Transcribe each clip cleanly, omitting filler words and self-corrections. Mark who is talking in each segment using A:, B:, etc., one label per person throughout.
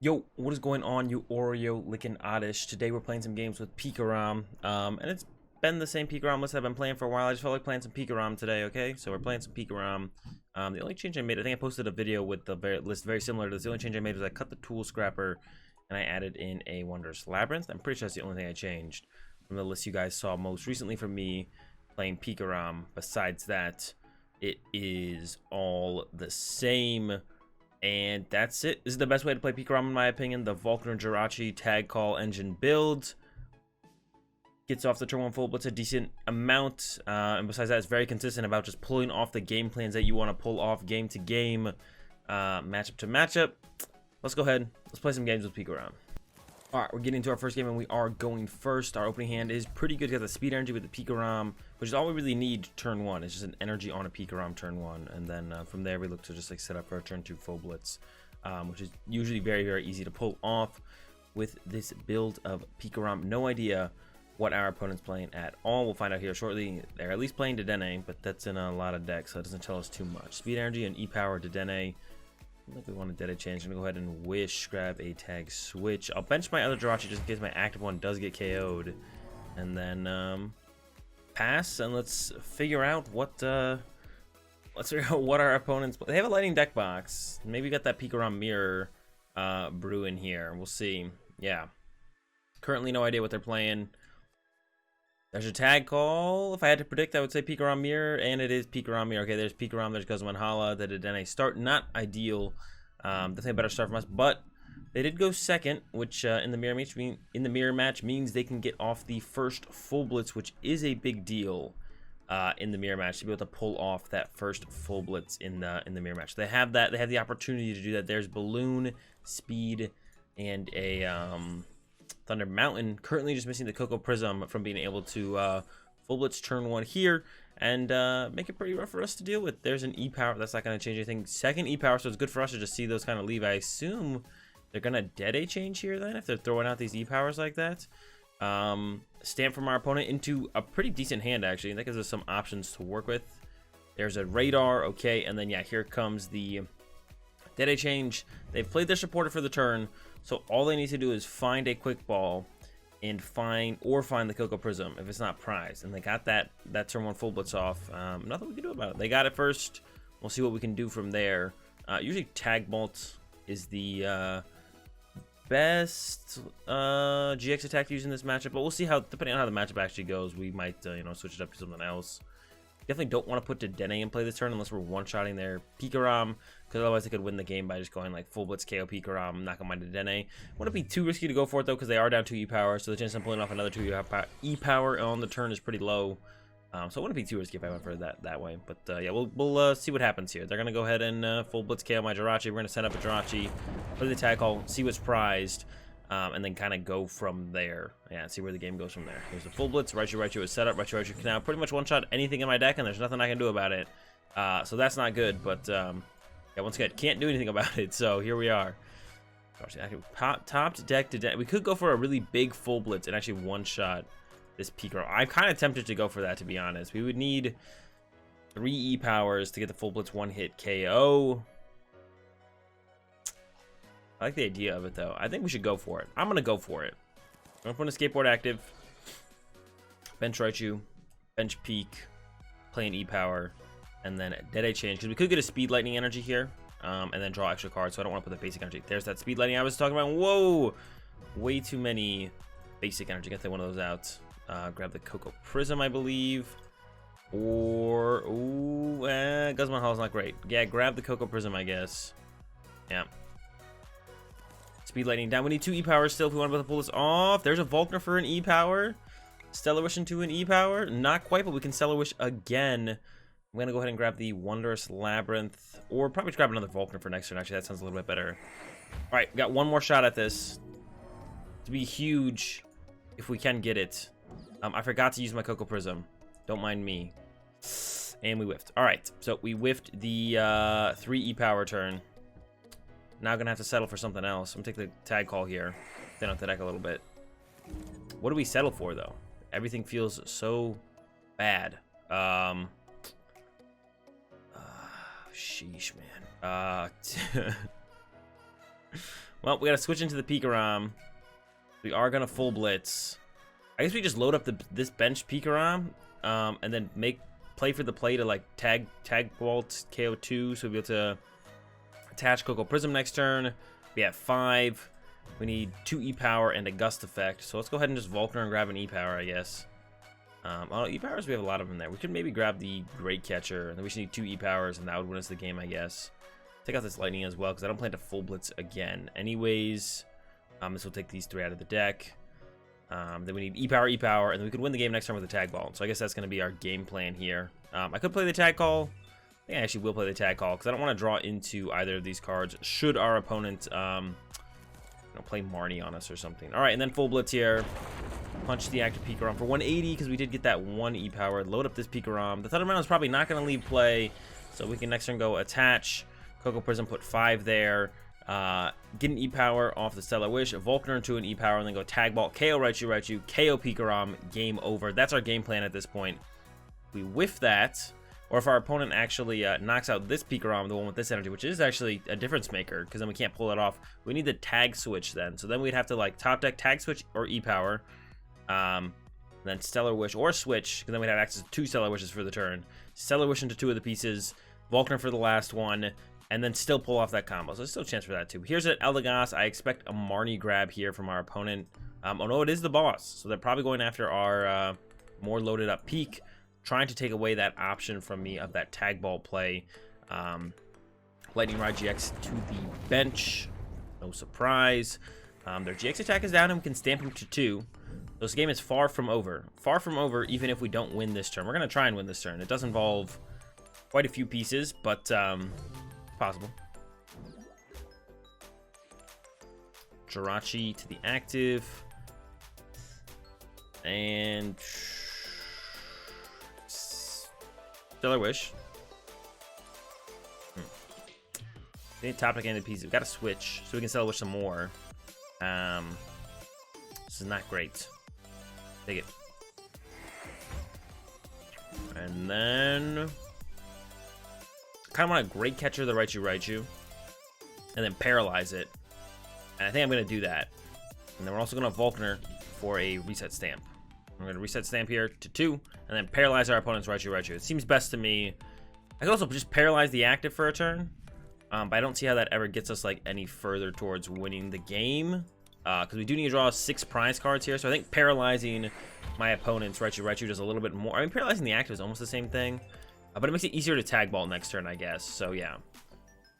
A: Yo, what is going on, you Oreo licking oddish? Today we're playing some games with PikaRom, and it's been the same PikaRom list I've been playing for a while. I just felt like playing some PikaRom today, okay? So we're playing some PikaRom. The only change I made, I think I posted a video with the list very similar to this. The only change I made was I cut the tool scrapper, and I added in a Wondrous Labyrinth. I'm pretty sure that's the only thing I changed from the list you guys saw most recently from me playing PikaRom. Besides that, it is all the same. And that's it. This is the best way to play PikaRom, in my opinion. The Volkner Jirachi Tag Call engine build gets off the turn 1 full blitz a decent amount. And besides that, it's very consistent about just pulling off the game plans that you want to pull off game to game, matchup to matchup. Let's go ahead. Let's play some games with PikaRom. All right, we're getting into our first game, and we are going first. Our opening hand is pretty good. Got the speed energy with the PikaRom, which is all we really need turn 1. It's just an energy on a PikaRom turn 1, and then from there we look to just like set up for a turn 2 full blitz, which is usually very, very easy to pull off with this build of PikaRom. No idea what our opponent's playing at all. We'll find out here shortly. They're at least playing Dedenne, but that's in a lot of decks, so it doesn't tell us too much. Speed energy and E-Power Dedenne. I don't think we want a Dedenne change. I'm gonna go ahead and wish, grab a Tag Switch. I'll bench my other Jirachi just in case my active one does get KO'd, and then pass. And let's figure out what our opponents. They have a lightning deck box. Maybe got that PikaRom mirror brew in here. We'll see. Yeah. Currently, no idea what they're playing. There's a Tag Call. If I had to predict, I would say PikaRom Mirror, and it is PikaRom Mirror. Okay, there's PikaRom, there's Guzma Hala, the Dedenne start. Not ideal. Definitely a better start from us, but they did go second, which in the mirror match means they can get off the first full blitz, which is a big deal in the mirror match to be able to pull off that first full blitz in the mirror match. They have that. They have the opportunity to do that. There's Balloon, Speed, and a Thunder Mountain. Currently just missing the Koko Prism from being able to full blitz turn 1 here and make it pretty rough for us to deal with. There's an E-Power. That's not going to change anything. Second E-Power, so it's good for us to just see those kind of leave. I assume they're going to Dedenne change here then if they're throwing out these E-Powers like that. Stamp from our opponent into a pretty decent hand, actually. And that gives us some options to work with. There's a Radar. Okay, and then, yeah, here comes the Dedenne change. They've played their supporter for the turn. So all they need to do is find a quick ball and find the Koko Prism if it's not prized. And they got that turn 1 full blitz off. Nothing we can do about it. They got it first. We'll see what we can do from there. Usually Tag Bolt is the best GX attack to use in this matchup. But we'll see how, depending on how the matchup actually goes, we might switch it up to something else. Definitely don't want to put Dedenne in play this turn unless we're one-shotting their PikaRom, because otherwise they could win the game by just going like full blitz KO PikaRom, knock on my Dedenne. Wouldn't be too risky to go for it though, because they are down 2 E-Power, so the chance of pulling off another 2 E-Power on the turn is pretty low. So it wouldn't be too risky if I went for that way. But yeah, we'll see what happens here. They're gonna go ahead and full blitz KO my Jirachi. We're gonna set up a Jirachi, play the Tag Call, see what's prized. And then kind of go from there. Yeah, see where the game goes from there. There's a full blitz. Raichu is set up. Raichu can now pretty much one-shot anything in my deck, and there's nothing I can do about it. So that's not good, but yeah, once again, can't do anything about it. So here we are. Topped deck to deck. We could go for a really big full blitz and actually one-shot this PikaRom. I'm kind of tempted to go for that, to be honest. We would need 3 E-Powers to get the full blitz one-hit KO. I like the idea of it, though. I think we should go for it. I'm going to go for it. I'm going to put an Escape Board active. Bench Raichu. Bench Peak. Play an E-Power. And then Dedenne change. Because we could get a Speed Lightning energy here. And then draw extra cards. So I don't want to put the basic energy. There's that Speed Lightning I was talking about. Whoa! Way too many basic energy. Got to one of those out. Grab the Koko Prism, I believe. Or... Ooh, Guzma Hala's not great. Yeah, grab the Koko Prism, I guess. Yeah. Speed Lightning down. We need 2 E-Powers still if we want to pull this off. There's a Volkner for an E-Power. Stellar Wish into an E-Power. Not quite, but we can Stellar Wish again. I'm going to go ahead and grab the Wondrous Labyrinth. Or probably just grab another Volkner for next turn. Actually, that sounds a little bit better. Alright, we got one more shot at this. To be huge if we can get it. I forgot to use my Koko Prism. Don't mind me. And we whiffed. Alright, so we whiffed the 3 E-Power turn. Now gonna have to settle for something else. I'm gonna take the Tag Call here. Thin out the deck a little bit. What do we settle for though? Everything feels so bad. Sheesh, man. Well, we got to switch into the PikaRom. We are going to full blitz. I guess we just load up this bench PikaRom, and then play for the play to like tag Bolt KO2, so we'll be able to attach Koko Prism next turn. We have 5. We need 2 E-Power and a Gust effect. So let's go ahead and just Volkner and grab an E-Power, I guess. Oh, E-Powers, we have a lot of them there. We could maybe grab the Great Catcher, and then we should need 2 E-Powers, and that would win us the game, I guess. Take out this Lightning as well, because I don't plan to full blitz again. Anyways, this will take these 3 out of the deck. Then we need E-Power, E-Power, and then we could win the game next turn with the Tag Ball. So I guess that's going to be our game plan here. I could play the Tag Call. I think I actually will play the Tag Call, because I don't want to draw into either of these cards, should our opponent play Marnie on us or something. All right, and then full blitz here. Punch the active PikaRom for 180, because we did get that 1 E-Power. Load up this PikaRom. The Thunder Mountain is probably not going to leave play, so we can next turn go attach. Koko Prism, put 5 there. Get an E-Power off the Stellar Wish, Volkner into an E-Power, and then go Tag Ball, KO Raichu, KO PikaRom, game over. That's our game plan at this point. We whiff that, or if our opponent actually knocks out this PikaRom, the one with this energy, which is actually a difference maker, because then we can't pull it off. We need the Tag Switch then. So then we'd have to like top deck Tag Switch or E-Power, then Stellar Wish or Switch, because then we'd have access to 2 Stellar Wishes for the turn. Stellar Wish into 2 of the pieces, Volkner for the last one, and then still pull off that combo. So there's still a chance for that too. Here's an Eldegoss. I expect a Marnie grab here from our opponent. Oh no, it is the boss. So they're probably going after our more loaded up Peak, trying to take away that option from me of that Tag Ball play. Lightning Rod GX to the bench. No surprise. Their GX attack is down and we can stamp him to 2. This game is far from over. Far from over, even if we don't win this turn. We're going to try and win this turn. It does involve quite a few pieces, but possible. Jirachi to the active. And Stellar Wish. We need top deck and the pieces. We've got to switch so we can Stellar Wish some more. This is not great. Take it. And then kind of want a Great Catcher the Raichu, and then paralyze it. And I think I'm going to do that. And then we're also going to Volkner for a Reset Stamp. We're going to Reset Stamp here to 2, and then paralyze our opponent's Raichu. It seems best to me. I could also just paralyze the active for a turn, but I don't see how that ever gets us like any further towards winning the game. Because we do need to draw 6 prize cards here, so I think paralyzing my opponent's Raichu does a little bit more. I mean, paralyzing the active is almost the same thing, but it makes it easier to Tag Ball next turn, I guess. So yeah,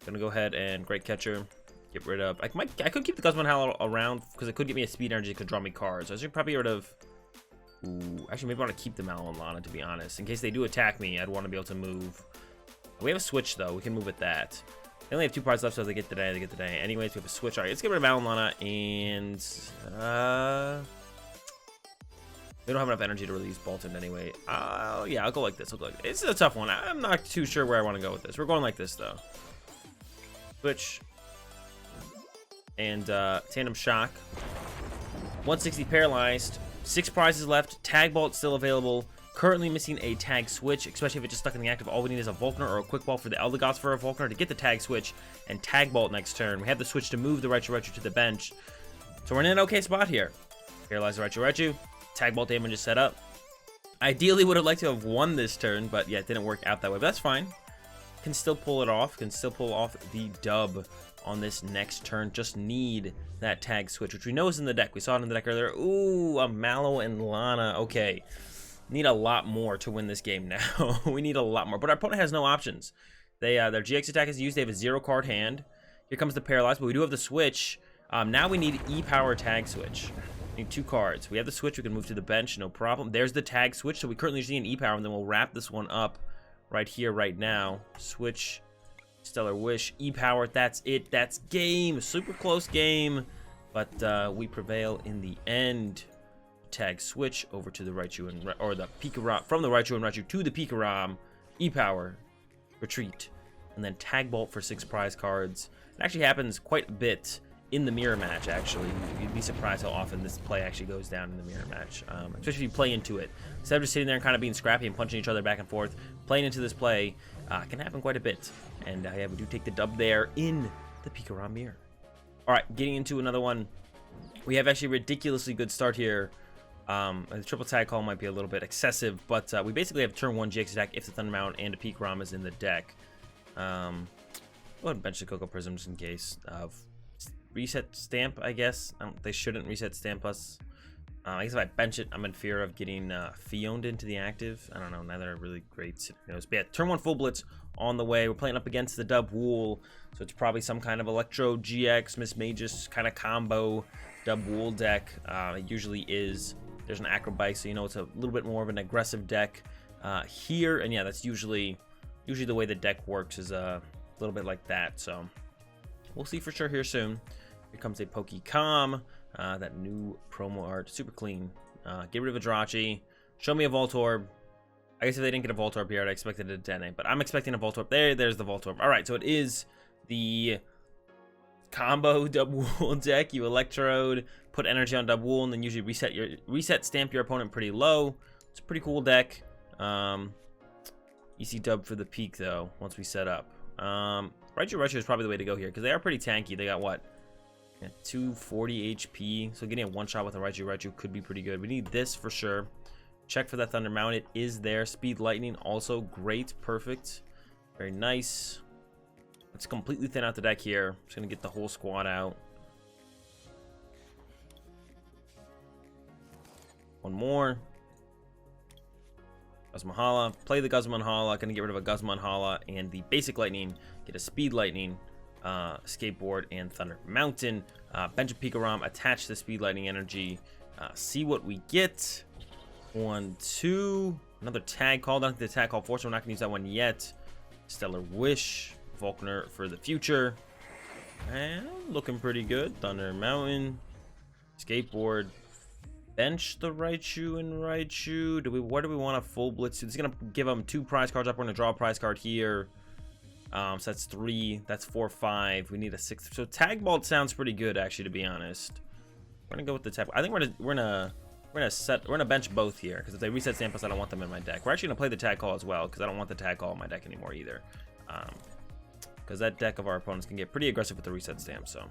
A: gonna go ahead and Great Catcher, get rid of. I could keep the Guzma Hala around because it could get me a speed energy, it could draw me cards. So I should probably get rid of. Ooh, actually, maybe I want to keep the Mallow Lana, to be honest, in case they do attack me. I'd want to be able to move. We have a switch though. We can move with that. They only have 2 parts left, so if they get today, they get today. Anyways, we have a switch. All right, let's get rid of Mallow Lana, and we don't have enough energy to release Boltund anyway. Yeah, I'll go like this. It's a tough one. I'm not too sure where I want to go with this. We're going like this though. Switch and Tandem Shock. 160 paralyzed. 6 prizes left. Tag Bolt still available. Currently missing a Tag Switch, especially if it's just stuck in the active. All we need is a Volkner or a Quick Ball for the Eldegoss for a Volkner to get the Tag Switch and Tag Bolt next turn. We have the Switch to move the Raichu to the bench. So we're in an okay spot here. Paralyze the Raichu. Tag Bolt damage is set up. Ideally would have liked to have won this turn, but yeah, it didn't work out that way. But that's fine. Can still pull it off. Can still pull off the dub on this next turn. Just need that Tag Switch, which we know is in the deck. We saw it in the deck earlier. Ooh, a Mallow and Lana. Okay. Need a lot more to win this game now. We need a lot more. But our opponent has no options. They their GX attack is used. They have a 0-card hand. Here comes the Paralyze, but we do have the Switch. Now we need E-Power Tag Switch. We need 2 cards. We have the Switch. We can move to the bench. No problem. There's the Tag Switch. So we currently just need an E-Power, and then we'll wrap this one up right here, right now. Switch, Stellar Wish, E-Power. That's it. That's game. Super close game. But we prevail in the end. Tag Switch over to the Raichu or the PikaRom, from the Raichu and Raichu to the PikaRom, E-Power, retreat, and then Tag Bolt for 6 prize cards. It actually happens quite a bit in the mirror match, actually. You'd be surprised how often this play actually goes down in the mirror match, especially if you play into it. Instead of just sitting there and kind of being scrappy and punching each other back and forth, playing into this play can happen quite a bit. And yeah, we do take the dub there in the PikaRom mirror. All right, getting into another one. We have actually a ridiculously good start here. The triple tag call might be a little bit excessive, but we basically have turn 1 GX attack if the Thunder Mount and a PikaRom is in the deck. Go ahead and bench the Coco Prism just in case. Reset Stamp, I guess. They shouldn't Reset Stamp us. I guess if I bench it, I'm in fear of getting Fioned into the active. I don't know, neither are really great scenarios. But yeah, turn 1 full blitz on the way. We're playing up against the Dubwool, so it's probably some kind of Electro-GX, Miss Magus kind of combo Dubwool deck. It usually is. There's an Acrobike, so you know it's a little bit more of an aggressive deck here. And yeah, that's usually the way the deck works is a little bit like that. So we'll see for sure here soon. Here comes a PokeCom. That new promo art, super clean. Get rid of a Jirachi. Show me a Voltorb. I guess if they didn't get a Voltorb here, I'd expected a Dedenne, but I'm expecting a Voltorb. There's the Voltorb. All right, so it is the combo Dubwool deck. You Electrode, put energy on Dubwool, and then usually reset stamp your opponent pretty low. It's a pretty cool deck. EC Dub for the peak though. Once we set up, Raichu is probably the way to go here because they are pretty tanky. They got what? 240 HP, so getting a one-shot with a Raichu could be pretty good. We need this for sure. Check for that Thunder Mount. It is there. Speed Lightning also great. Perfect. Very nice. Let's completely thin out the deck here. Just gonna get the whole squad out. One more. Guzma Hala. Play the Guzma Hala. Gonna get rid of a Guzma Hala and the basic Lightning. Get a Speed Lightning. Escape Board and Thunder Mountain. Bench a PikaRom, attach the Speed Lightning energy, see what we get. 1, 2, another tag call. Don't think the tag call force, we're not gonna use that one yet. Stellar Wish, Volkner for the future, and looking pretty good. Thunder Mountain, Escape Board, bench the Raichu and Raichu. Where do we want a full blitz to? This is gonna give them 2 prize cards up. We're gonna draw a prize card here. So that's 3, that's 4, 5. We need a 6th. So Tag Bolt sounds pretty good, actually, to be honest. We're gonna go with the tag. I think we're gonna bench both here because if they reset stamp us, I don't want them in my deck. We're actually gonna play the tag call as well because I don't want the tag call in my deck anymore either. Because that deck of our opponents can get pretty aggressive with the reset stamp. So,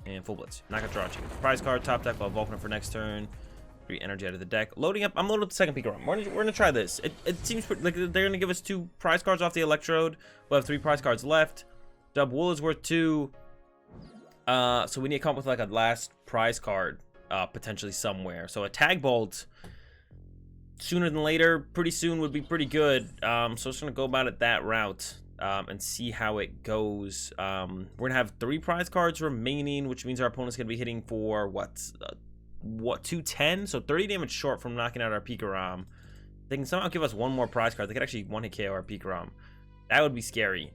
A: and full blitz. Not gonna draw you. Prize card, top deck, while Volkner for next turn. 3 energy out of the deck. Loading up. I'm loading up the second PikaRom. We're gonna try this. It seems like they're gonna give us 2 prize cards off the Electrode. We'll have 3 prize cards left. Dubwool is worth 2. So we need to come up with like a last prize card potentially somewhere. So a Tag Bolt sooner than later, pretty soon would be pretty good. So just gonna go about it that route and see how it goes. We're gonna have 3 prize cards remaining, which means our opponent's gonna be hitting for what 210, so 30 damage short from knocking out our PikaRom. They can somehow give us 1 more prize card. They could actually 1-hit KO our PikaRom. That would be scary.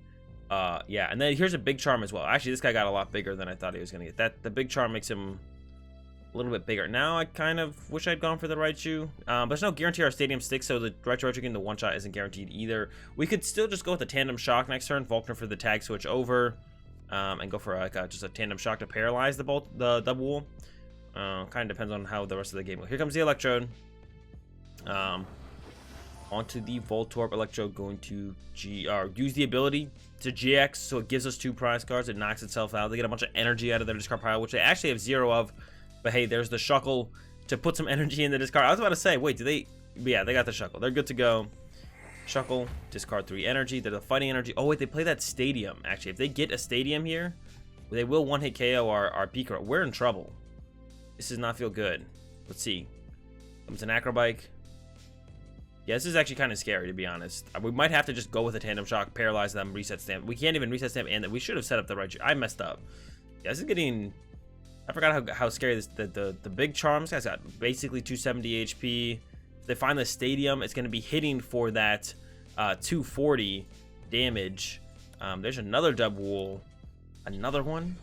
A: Yeah, and then here's a big charm as well. Actually, this guy got a lot bigger than I thought he was gonna get. The big charm makes him a little bit bigger. Now I kind of wish I'd gone for the Raichu, but there's no guarantee our stadium sticks, so the Raichu getting the one-shot isn't guaranteed either. We could still just go with the Tandem Shock next turn, Volkner for the tag switch over, and go for like just a Tandem Shock to paralyze the Dubwool. Kind of depends on how the rest of the game goes. Here comes the Electrode. Onto the Voltorb. Electrode going to use the ability to GX, so it gives us 2 prize cards. It knocks itself out. They get a bunch of energy out of their discard pile, which they actually have 0 of. But hey, there's the Shuckle to put some energy in the discard. I was about to say, wait, do they? Yeah, they got the Shuckle. They're good to go. Shuckle, discard 3 energy. They're the fighting energy. Oh wait, they play that Stadium. Actually, if they get a Stadium here, they will 1-hit KO our PikaRom. We're in trouble. This does not feel good. Let's see. Comes an Acrobike. Yeah, this is actually kind of scary, to be honest. We might have to just go with a Tandem Shock, paralyze them, reset stamp. We can't even reset stamp, and we should have set up the right. I messed up. Yeah, this is getting. I forgot how scary this. The big charms guy's got basically 270 HP. If they find the Stadium, it's going to be hitting for that 240 damage. There's another Dubwool. Another one.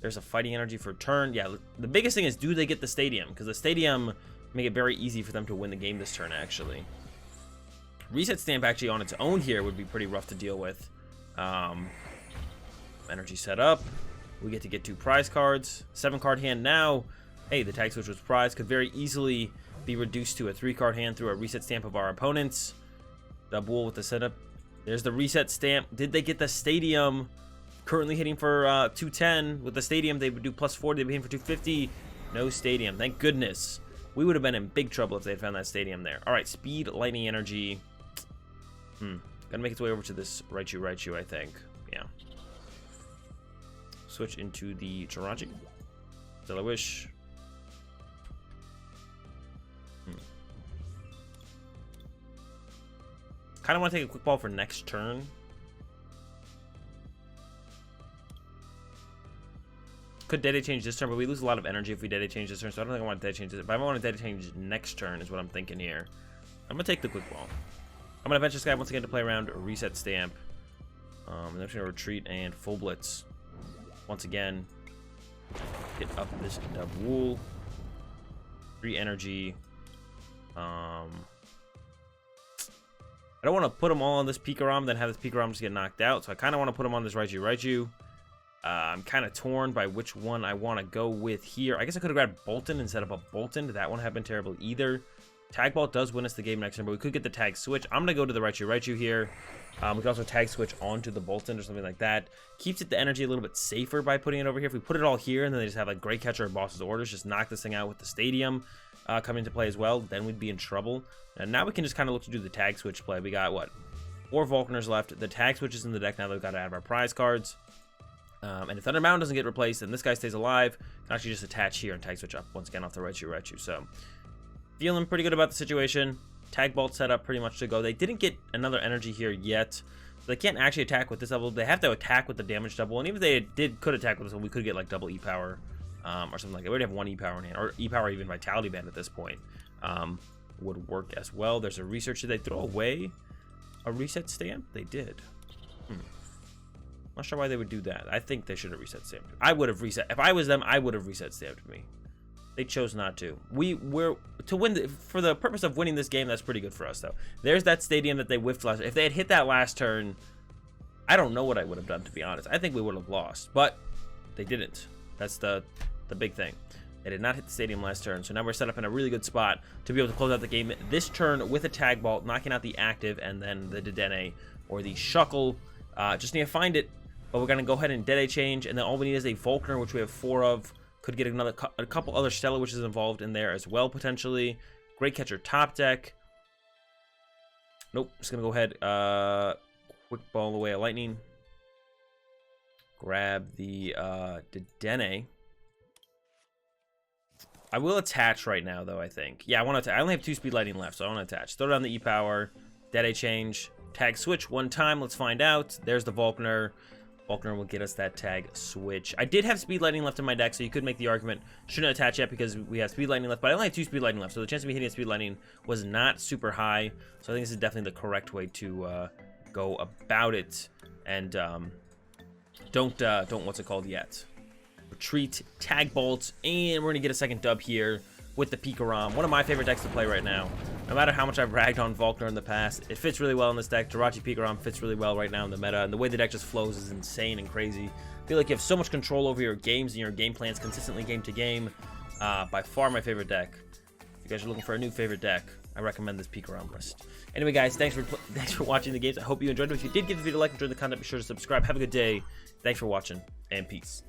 A: There's a fighting energy for turn. Yeah, the biggest thing is, do they get the Stadium? Because the Stadium make it very easy for them to win the game this turn, actually. Reset Stamp actually on its own here would be pretty rough to deal with. Energy set up. We get to get 2 prize cards. 7-card hand now. Hey, the Tag Switch was prize. Could very easily be reduced to a 3-card hand through a Reset Stamp of our opponents. Dubwool with the setup. There's the Reset Stamp. Did they get the Stadium? Currently hitting for 210 with the stadium. They would do +4. They'd be hitting for 250. No stadium. Thank goodness. We would have been in big trouble if they had found that stadium there. All right, speed, lightning, energy. Gotta make its way over to this Raichu, I think. Yeah. Switch into the Jirachi. Wish. Kind of want to take a quick ball for next turn. Could Dedenne change this turn, but we lose a lot of energy if we Dedenne change this turn, so I don't think I want to Dedenne change this. But I want to Dedenne change next turn is what I'm thinking here. I'm going to take the quick ball. I'm going to venture this guy once again to play around a Reset Stamp. And then I'm just going to retreat and full blitz. Once again, get up this Dubwool. 3 energy. I don't want to put them all on this PikaRom, then have this PikaRom just get knocked out. So I kind of want to put them on this Raichu. I'm kind of torn by which one I want to go with here. I guess I could have grabbed Boltund instead of a Boltund. That wouldn't have been terrible either. Tag Ball does win us the game next turn, but we could get the Tag Switch. I'm going to go to the Raichu here. We could also Tag Switch onto the Boltund or something like that. Keeps it the energy a little bit safer by putting it over here. If we put it all here and then they just have like Great Catcher or Boss's Orders, just knock this thing out with the Stadium coming into play as well, then we'd be in trouble. And now we can just kind of look to do the Tag Switch play. We got, what, 4 Volkners left. The Tag Switch is in the deck now that we've got to add our prize cards. And if Thunder Mountain doesn't get replaced, then this guy stays alive. Can actually just attach here and Tag Switch up once again off the Raichu. So, feeling pretty good about the situation. Tag Bolt set up pretty much to go. They didn't get another energy here yet. So they can't actually attack with this level. They have to attack with the damage double. And even if they could attack with this one, we could get like double E-Power or something like that. We already have 1 E-Power in hand. Or E-Power, even Vitality Band at this point would work as well. There's a research. Did they throw away a Reset Stamp? They did. Not sure why they would do that. I think they should have Reset Stamped. I would have reset. If I was them, I would have Reset Stamped me. They chose not to. We're to win for the purpose of winning this game. That's pretty good for us, though. There's that stadium that they whiffed last. If they had hit that last turn, I don't know what I would have done, to be honest. I think we would have lost, but they didn't. That's the big thing. They did not hit the stadium last turn, so now we're set up in a really good spot to be able to close out the game this turn with a Tag Ball, knocking out the active, and then the Dedenne or the Shuckle. Just need to find it. But we're going to go ahead and Dedenne change, and then all we need is a Volkner, which we have 4 of. Could get a couple other Stella Wishes involved in there as well, potentially. Great Catcher top deck. Nope, just going to go ahead. Quick ball away at Lightning. Grab the Dedenne. I will attach right now, though, I think. Yeah, I want to. I only have 2 speed lightning left, so I want to attach. Throw down the E-Power. Dedenne change. Tag Switch 1 time. Let's find out. There's the Volkner. Volkner will get us that Tag Switch. I did have Speed Lightning left in my deck, so you could make the argument, shouldn't attach yet because we have Speed Lightning left, but I only have 2 Speed Lightning left, so the chance of me hitting a Speed Lightning was not super high, so I think this is definitely the correct way to go about it, and don't what's it called yet. Retreat, Tag Bolt, and we're going to get a second dub here with the PikaRom. One of my favorite decks to play right now. No matter how much I've ragged on Volkner in the past, it fits really well in this deck. Jirachi PikaRom fits really well right now in the meta, and the way the deck just flows is insane and crazy. I feel like you have so much control over your games and your game plans consistently game to game. By far my favorite deck. If you guys are looking for a new favorite deck, I recommend this PikaRom list. Anyway, guys, thanks for watching the games. I hope you enjoyed it. If you did give the video a like and enjoyed the content, be sure to subscribe. Have a good day. Thanks for watching, and peace.